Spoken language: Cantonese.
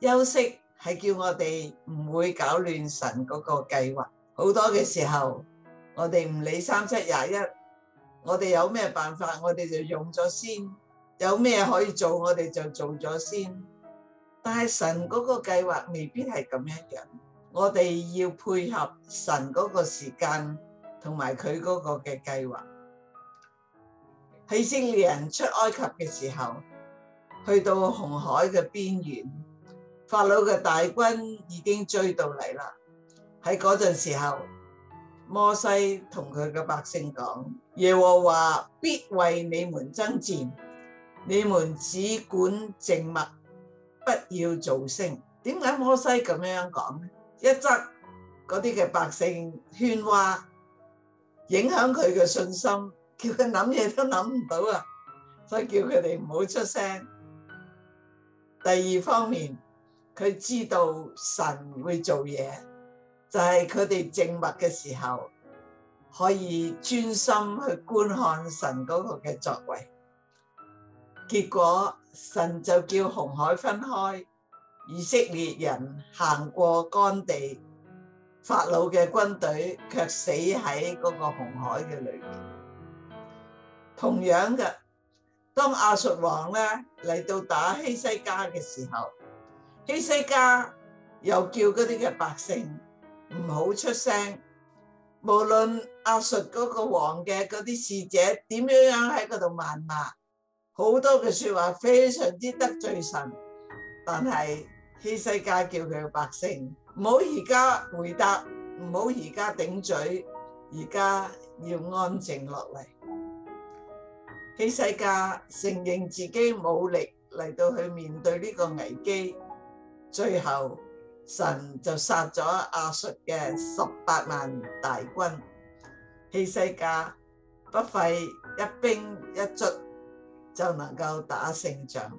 休息係叫我哋唔會搞亂神嗰個計劃。好多嘅時候，我哋唔理3721，我哋有咩辦法，我哋就用咗先；有咩可以做，我哋就做咗先。但係神嗰個計劃未必係咁樣樣，我哋要配合神嗰個時間同埋佢嗰個嘅計劃。以色列人出埃及嘅時候，去到紅海嘅邊緣，法老嘅大軍已經追到嚟啦。喺嗰陣時候，摩西同佢嘅百姓講：耶和華必為你們爭戰，你們只管靜默，不要造聲。點解摩西咁樣講呢？一則嗰啲嘅百姓喧嘩，影響佢嘅信心，叫佢諗嘢都諗唔到啊，所以叫佢哋唔好出聲。第二方面，佢知道神會做嘢，就係佢哋靜默嘅時候，可以專心去觀看神嗰個嘅作為。結果神就叫紅海分開，以色列人行過乾地，法老嘅軍隊卻死喺嗰個紅海嘅裏面。同樣嘅，當亞述王咧嚟到打希西家嘅時候，希西家又叫嗰啲嘅百姓唔好出聲，無論亞述嗰個王嘅嗰啲使者點樣喺嗰度謾罵，好多嘅說話非常之得罪神，但係希西家叫佢嘅百姓唔好而家回答，唔好而家頂嘴，而家要安靜落嚟。希西家承認自己冇力嚟到去面對呢個危機，最後神就殺咗亞述嘅18萬大軍。希西家不費一兵一卒就能夠打勝仗。